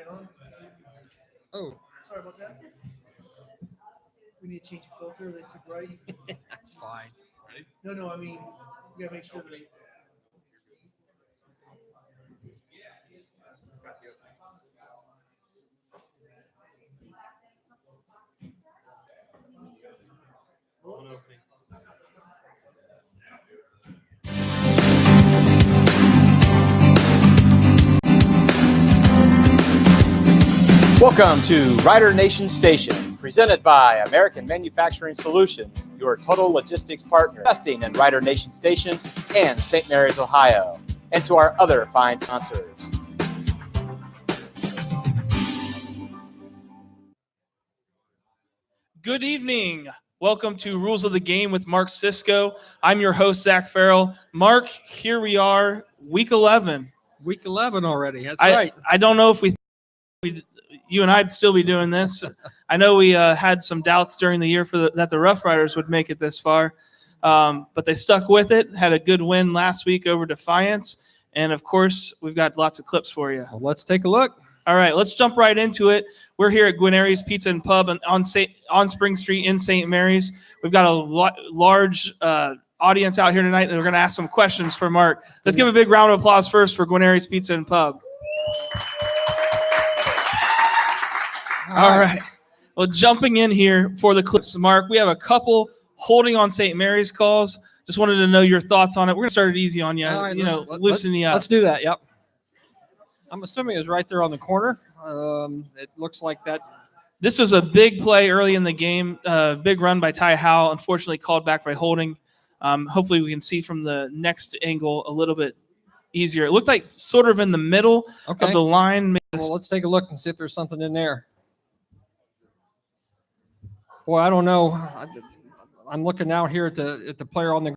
Oh, Sorry about that. We need to change the filter. They took right. that's fine. No, I mean, you gotta make sure that they. Welcome to Rider Nation Station, presented by American Manufacturing Solutions, your total logistics partner, investing in Rider Nation Station and St. Mary's, Ohio, and to our other fine sponsors. Good evening. Welcome to Rules of the Game with Mark Cisco. I'm your host, Zach Farrell. Mark, here we are, week 11. Week 11 already. That's right. I don't know if you and I'd still be doing this. I know we had some doubts during the year that the Rough Riders would make it this far, but they stuck with it, had a good win last week over Defiance, and of course, we've got lots of clips for you. Well, let's take a look. All right, let's jump right into it. We're here at Guarneri's Pizza and Pub on Spring Street in St. Mary's. We've got a large audience out here tonight, and we're going to ask some questions for Mark. Let's give a big round of applause first for Guarneri's Pizza and Pub. All right. Well, jumping in here for the clips, Mark, we have a couple holding on St. Mary's calls. Just wanted to know your thoughts on it. We're going to start it easy on you, Right, loosen you up. Let's do that, yep. I'm assuming it was right there on the corner. It looks like that. This was a big play early in the game, big run by Ty Howell, unfortunately called back by holding. Hopefully we can see from the next angle a little bit easier. It looked like sort of in the middle of the line. Well, let's take a look and see if there's something in there. Boy, I don't know. I'm looking out here at the player on the.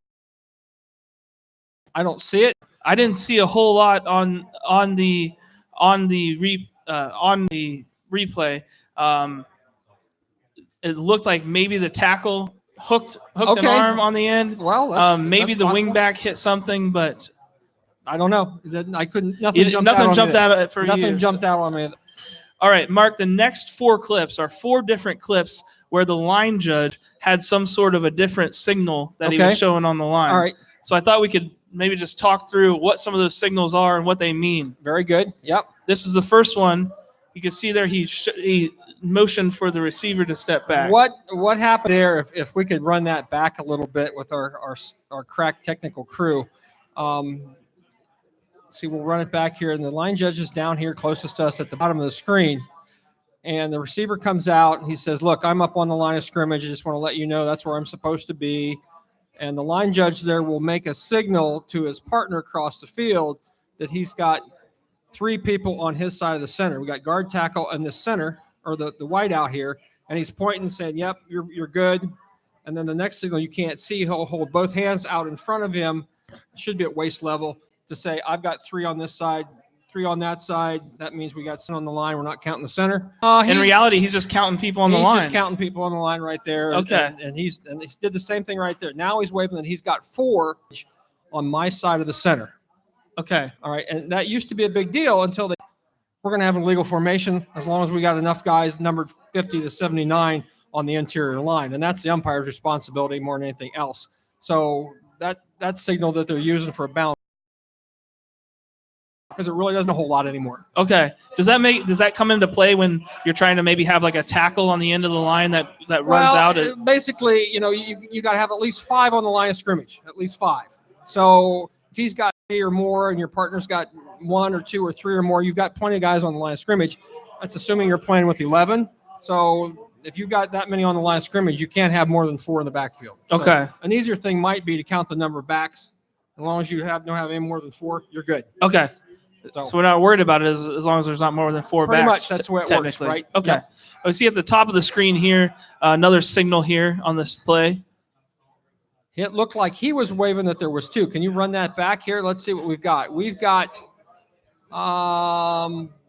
I don't see it. I didn't see a whole lot on the replay. It looked like maybe the tackle hooked an arm on the end. Well, maybe that's the wingback hit something, but I don't know. I couldn't. Nothing jumped out for you. Nothing jumped out on me. All right, Mark. The next four clips are four different clips where the line judge had some sort of a different signal that he was showing on the line. All right. So I thought we could maybe just talk through what some of those signals are and what they mean. Very good. Yep. This is the first one. You can see there he motioned for the receiver to step back. What happened there? If we could run that back a little bit with our crack technical crew. See, we'll run it back here, and the line judge is down here closest to us at the bottom of the screen. And the receiver comes out, and he says, look, I'm up on the line of scrimmage. I just want to let you know that's where I'm supposed to be. And the line judge there will make a signal to his partner across the field that he's got three people on his side of the center. We got guard, tackle, and the center, or the white out here. And he's pointing and saying, yep, you're good. And then the next signal you can't see, he'll hold both hands out in front of him, should be at waist level, to say, I've got three on this side, three on that side. That means we got some on the line. We're not counting the center. In reality, he's just counting people on the line. He's just counting people on the line right there. Okay. And he did the same thing right there. Now he's waving that he's got four on my side of the center. Okay. All right. And that used to be a big deal until we're going to have a legal formation as long as we got enough guys numbered 50 to 79 on the interior line. And that's the umpire's responsibility more than anything else. So that signal that they're using for a balance, because it really doesn't a whole lot anymore. Okay. Does that come into play when you're trying to maybe have like a tackle on the end of the line that runs out? Basically, you got to have at least five on the line of scrimmage, at least five. So if he's got three or more and your partner's got one or two or three or more, you've got plenty of guys on the line of scrimmage. That's assuming you're playing with 11. So if you've got that many on the line of scrimmage, you can't have more than four in the backfield. Okay. So an easier thing might be to count the number of backs. As long as you don't have any more than four, you're good. Okay. So we're not worried about it as long as there's not more than four pretty backs. Pretty much, that's the way it works, right? Okay. Yep. We see at the top of the screen here, another signal here on this play. It looked like he was waving that there was two. Can you run that back here? Let's see what we've got. We've got,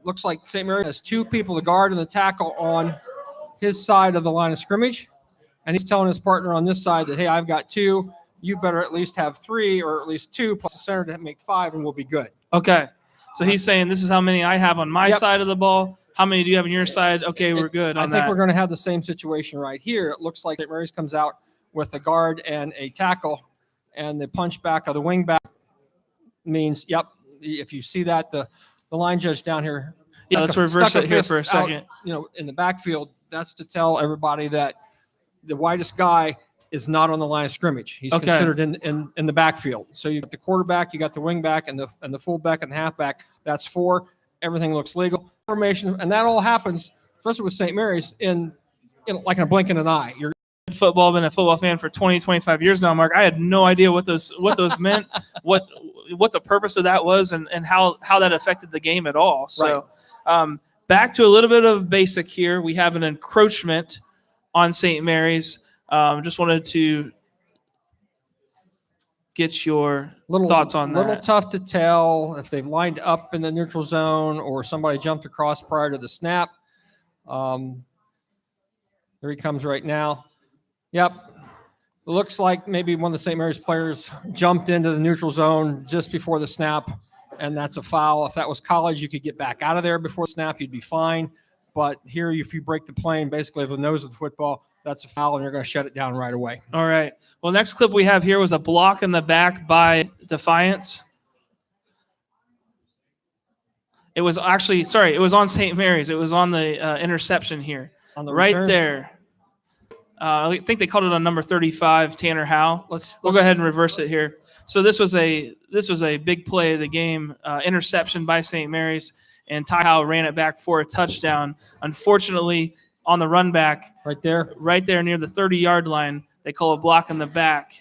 looks like St. Mary has two people, the guard and the tackle, on his side of the line of scrimmage. And he's telling his partner on this side that, hey, I've got two. You better at least have three or at least two plus a center to make five, and we'll be good. Okay. So he's saying this is how many I have on my side of the ball. How many do you have on your side? Okay, we're good on I think that. we're going to have the same situation right here. It looks like St. Mary's comes out with a guard and a tackle, and the punch back of the wing back means, yep, if you see that, the line judge down here. Yeah, let's reverse stuck it here fist for a out, second. in the backfield, that's to tell everybody that the widest guy is not on the line of scrimmage. He's Okay. considered in the backfield. So you got the quarterback, you got the wing back, and the fullback and the halfback. That's 4. Everything looks legal. Formation, and that all happens, especially with St. Mary's, in like in a blink of an eye. You're Football, been a football fan for 20, 25 years now, Mark. I had no idea what those meant, what the purpose of that was, and how that affected the game at all. So back to a little bit of basic here. We have an encroachment on St. Mary's. Just wanted to get your thoughts on that. Little tough to tell if they've lined up in the neutral zone or somebody jumped across prior to the snap. There he comes right now. Yep. It looks like maybe one of the St. Mary's players jumped into the neutral zone just before the snap, and that's a foul. If that was college, you could get back out of there before the snap. You'd be fine. But here, if you break the plane, basically of the nose of the football, that's a foul, and you're going to shut it down right away. All right. Well, next clip we have here was a block in the back by Defiance. It was actually, it was on St. Mary's. It was on the interception here. On the right return, there. I think they called it on number 35, Tanner Howe. We'll go ahead and reverse it here. So this was a big play of the game, interception by St. Mary's, and Ty Howe ran it back for a touchdown. Unfortunately, on the run back, right there near the 30-yard line, they call a block in the back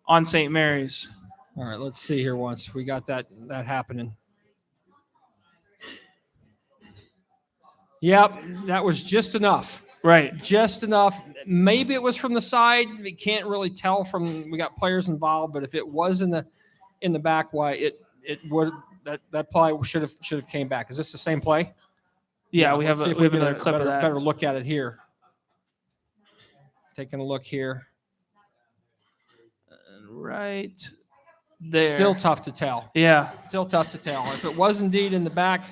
on St. Mary's. All right, let's see here once. We got that happening. Yep, that was just enough. Right. Just enough. Maybe it was from the side. We can't really tell from we got players involved, but if it was in the back, why it would that play should have came back. Is this the same play? Yeah, we have another clip of that. Better look at it here. Taking a look here. Right there. Still tough to tell. Yeah. Still tough to tell. If it was indeed in the back,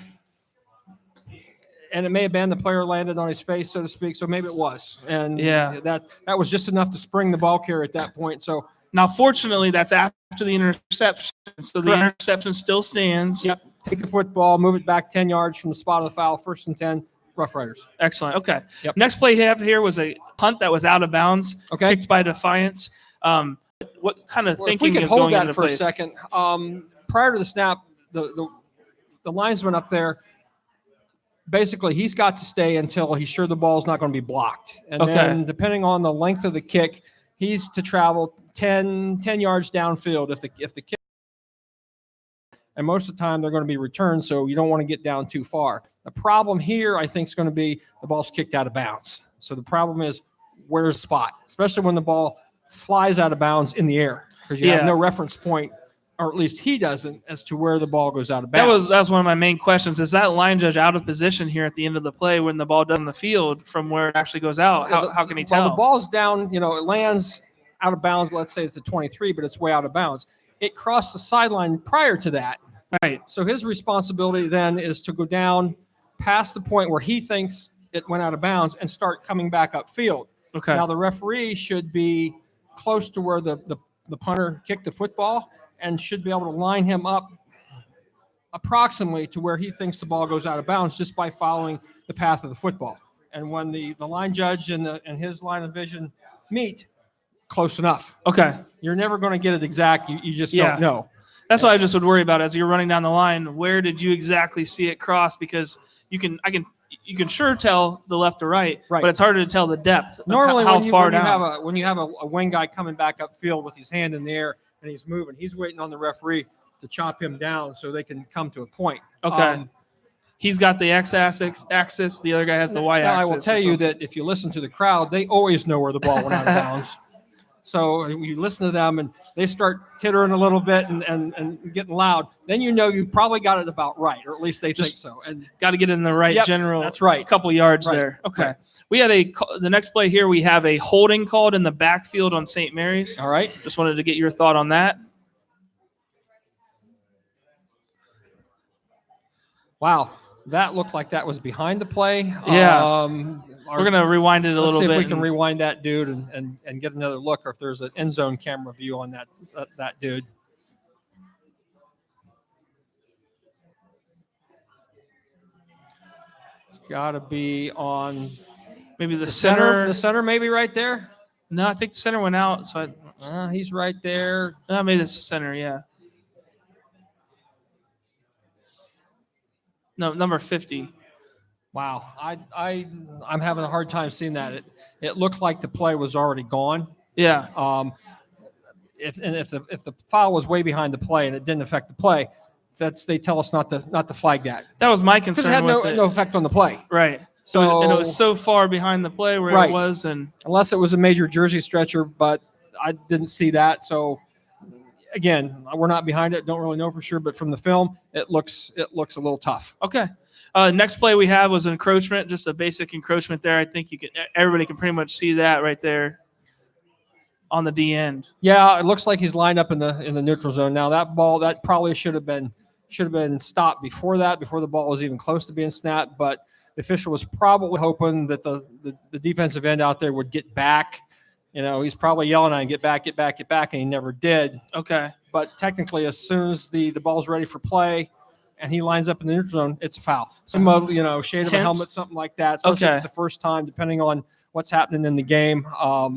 and it may have been the player landed on his face, so to speak. So maybe it was, and that was just enough to spring the ball carrier at that point. So now, fortunately, that's after the interception, so the interception still stands. Yep. Take the football, move it back 10 yards from the spot of the foul. 1st and 10, Rough Riders. Excellent. Okay. Yep. Next play we have here was a punt that was out of bounds, kicked by Defiance. What kind of thinking is going into place? If we could hold that for a second. Prior to the snap, the linesman up there, basically he's got to stay until he's sure the ball's not going to be blocked. And then depending on the length of the kick, he's to travel 10 yards downfield if the kick. And most of the time they're going to be returned, so you don't want to get down too far. The problem here, I think, is going to be the ball's kicked out of bounds. So the problem is where's the spot, especially when the ball flies out of bounds in the air, because you have no reference point, or at least he doesn't, as to where the ball goes out of bounds. That was one of my main questions. Is that line judge out of position here at the end of the play when the ball does on the field from where it actually goes out? How can he tell? Well, the ball's down, it lands out of bounds. Let's say it's a 23, but it's way out of bounds. It crossed the sideline prior to that. Right. So his responsibility then is to go down past the point where he thinks it went out of bounds and start coming back upfield. Okay. Now the referee should be close to where the punter kicked the football and should be able to line him up approximately to where he thinks the ball goes out of bounds just by following the path of the football. And when the line judge and his line of vision meet, close enough. Okay. You're never going to get it exact. You just don't know. That's what I just would worry about as you're running down the line. Where did you exactly see it cross? Because you can sure tell the left or right, but it's harder to tell the depth. Normally, how when you far down. have a wing guy coming back upfield with his hand in the air and he's moving, he's waiting on the referee to chop him down so they can come to a point. Okay. He's got the x-axis. The other guy has the y-axis. I will tell you that if you listen to the crowd, they always know where the ball went out of bounds. So you listen to them and they start tittering a little bit and getting loud. Then you know you probably got it about right, or at least they think so. And got to get in the right general. That's right. Couple yards there. Okay. Right. We had the next play here. We have a holding called in the backfield on St. Mary's. All right. Just wanted to get your thought on that. Wow. That looked like that was behind the play. Yeah. We're going to rewind it a little Let's see bit. if we can rewind that dude and get another look, or if there's an end zone camera view on that dude. It's got to be on maybe the center. The center maybe right there. No, I think the center went out. So He's right there. maybe it's the center, yeah. No, number 50. Wow, I'm having a hard time seeing that. It looked like the play was already gone. Yeah. If the foul was way behind the play and it didn't affect the play, they tell us not to flag that. That was my Because it concern had with no effect on the play. Right. So and it was so far behind the play where it was, and unless it was a major jersey stretcher, but I didn't see that. So again, we're not behind it. Don't really know for sure, but from the film, it looks a little tough. Okay. Next play we have was encroachment, just a basic encroachment there. I think everybody can pretty much see that right there on the D end. Yeah, it looks like he's lined up in the neutral zone. Now that ball, that probably should have been stopped before the ball was even close to being snapped, but the official was probably hoping that the defensive end out there would get back. He's probably yelling at him, get back, and he never did. Okay. But technically, as soon as the ball's ready for play and he lines up in the neutral zone, it's a foul. Some shade of a helmet, something like that. Especially if it's the first time, depending on what's happening in the game.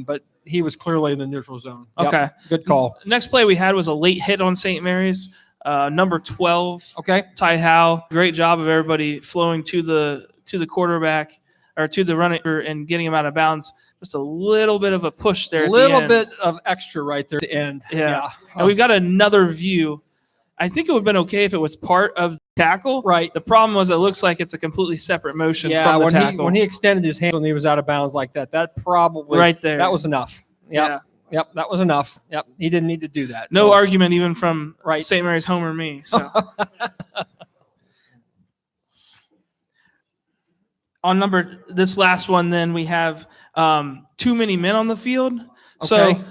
But he was clearly in the neutral zone. Okay. Yep, good call. Next play we had was a late hit on St. Mary's. Number 12. Okay. Ty Howe. Great job of everybody flowing to the quarterback or to the runner and getting him out of bounds. Just a little bit of a push there. A little bit of extra right there at the end. Yeah. And we've got another view. I think it would have been okay if it was part of the tackle. Right. The problem was it looks like it's a completely separate motion from the tackle. When he extended his hand when he was out of bounds like that, that probably right there. That was enough. Yep. Yeah. Yep, that was enough. Yep, he didn't need to do that. No argument even from right. St. Mary's home or me. So. On this last one, then we have too many men on the field. Okay. So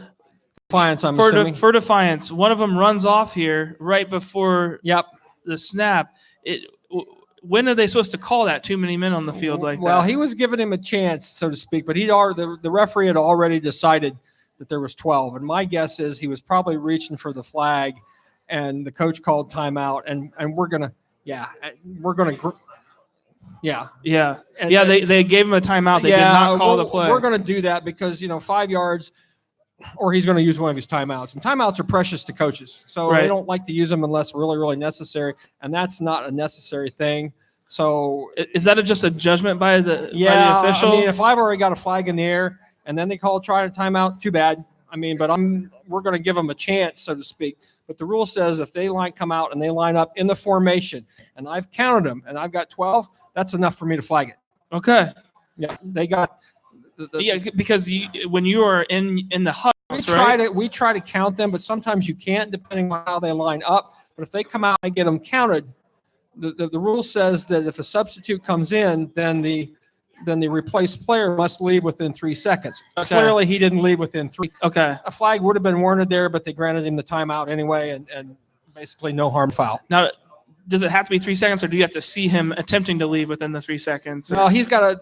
Defiance, I'm assuming. For Defiance, one of them runs off here right before the snap. When are they supposed to call that too many men on the field like that? Well, he was giving him a chance, so to speak, but the referee had already decided that there was 12. And my guess is he was probably reaching for the flag, and the coach called timeout, and they gave him a timeout. They did not call the play. We're going to do that because 5 yards, or he's going to use one of his timeouts. And timeouts are precious to coaches, so they don't like to use them unless really, really necessary, and that's not a necessary thing. So is that just a judgment by the official? I mean, if I've already got a flag in the air and then they try to timeout, too bad. I mean, but we're going to give them a chance, so to speak. But the rule says if they come out and they line up in the formation, and I've counted them, and I've got 12, that's enough for me to flag it. Okay. Yeah, they got. Because when you are in the hut, we try to count them, but sometimes you can't, depending on how they line up. But if they come out and get them counted, the rule says that if a substitute comes in, then the replaced player must leave within 3 seconds. Okay. Clearly, he didn't leave within 3. Okay. A flag would have been warranted there, but they granted him the timeout anyway, and basically no harm foul. Now, does it have to be 3 seconds, or do you have to see him attempting to leave within the 3 seconds? No, he's got to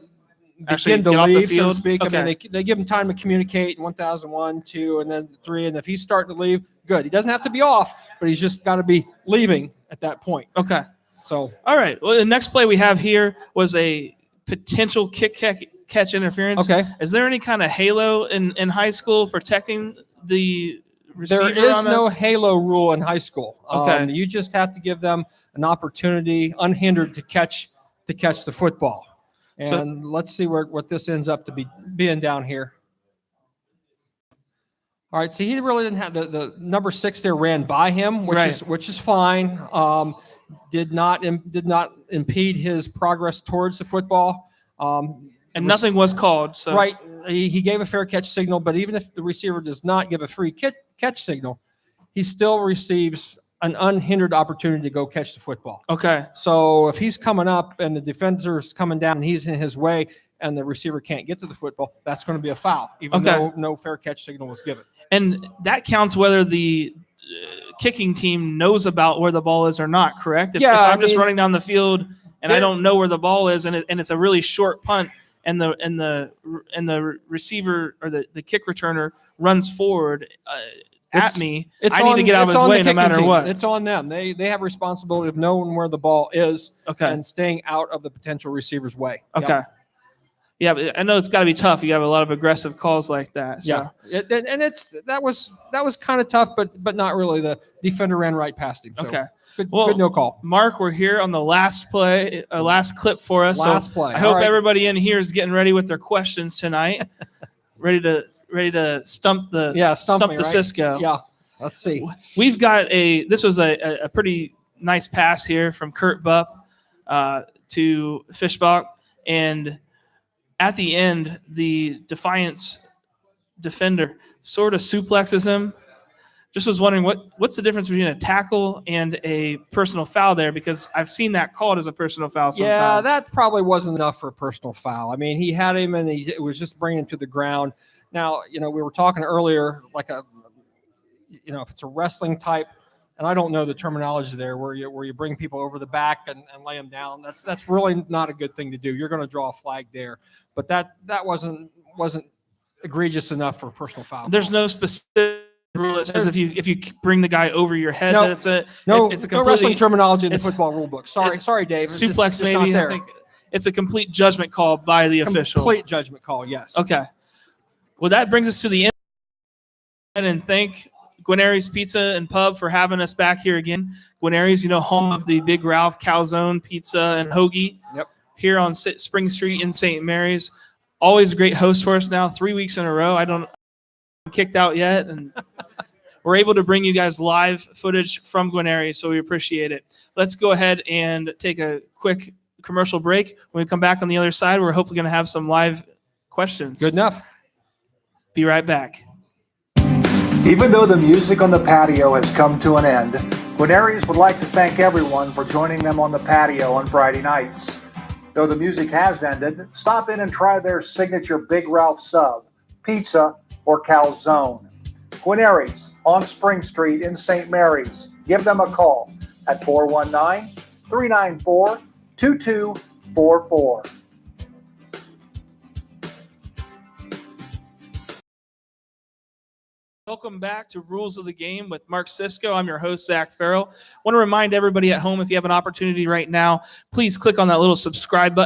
begin to leave, so to speak. Okay. I mean, they give him time to communicate. 1,001, 2, and then 3. And if he's starting to leave, good. He doesn't have to be off, but he's just got to be leaving at that point. Okay. So. All right. Well, the next play we have here was a potential catch interference. Okay. Is there any kind of halo in high school protecting the receiver? There is no halo rule in high school. Okay. You just have to give them an opportunity, unhindered, to catch the football. And let's see what this ends up to being down here. All right. So he really didn't have the number 6 there ran by him, which is fine. Did not impede his progress towards the football. And nothing was called. So. Right. He gave a fair catch signal, but even if the receiver does not give a free catch signal, he still receives an unhindered opportunity to go catch the football. Okay. So if he's coming up and the defender's coming down and he's in his way and the receiver can't get to the football, that's going to be a foul, even though no fair catch signal was given. And that counts whether the kicking team knows about where the ball is or not, correct? If I'm just running down the field and I don't know where the ball is, and it's a really short punt, and the receiver or the kick returner runs forward at me, I need to get out of his way no matter what. It's on them. They have responsibility of knowing where the ball is and staying out of the potential receiver's way. Okay. Yep. Yeah, but I know it's got to be tough. You have a lot of aggressive calls like that. So. Yeah, that was kind of tough, but not really. The defender ran right past him. So Okay. Good, well, good no call. Mark, we're here on the last play, last clip for us. Last play. I hope everybody in here is getting ready with their questions tonight, ready to stump the right? Cisco. Yeah. Let's see. We've got this was a pretty nice pass here from Kurt Bupp to Fishbach, and at the end, the Defiance defender sort of suplexes him. Just was wondering what's the difference between a tackle and a personal foul there, because I've seen that called as a personal foul sometimes. Yeah, that probably wasn't enough for a personal foul. I mean, he had him and he was just bringing him to the ground. Now, we were talking earlier, like if it's a wrestling type, and I don't know the terminology there, where you bring people over the back and lay them down. That's really not a good thing to do. You're going to draw a flag there, but that wasn't egregious enough for a personal foul. There's no specific rule that says if you bring the guy over your head, it's a no wrestling terminology in the football rule book. Sorry, Dave. It's suplex just maybe. I think it's a complete judgment call by the official. Complete judgment call. Yes. Okay. Well, that brings us to the end, and thank Guarneri's Pizza and Pub for having us back here again. Guarneri's, home of the Big Ralph Calzone Pizza and Hoagie. Yep. Here on Spring Street in St. Mary's. Always a great host for us now, 3 weeks in a row. I'm kicked out yet, and we're able to bring you guys live footage from Guarneri's, so we appreciate it. Let's go ahead and take a quick commercial break. When we come back on the other side, we're hopefully going to have some live questions. Good enough. Be right back. Even though the music on the patio has come to an end, Guarneri's would like to thank everyone for joining them on the patio on Friday nights. Though the music has ended, stop in and try their signature Big Ralph sub, pizza, or calzone. Guarneri's on Spring Street in St. Mary's. Give them a call at 419-394-2244. Welcome back to Rules of the Game with Mark Cisco. I'm your host, Zach Farrell. I want to remind everybody at home, if you have an opportunity right now, please click on that little subscribe button.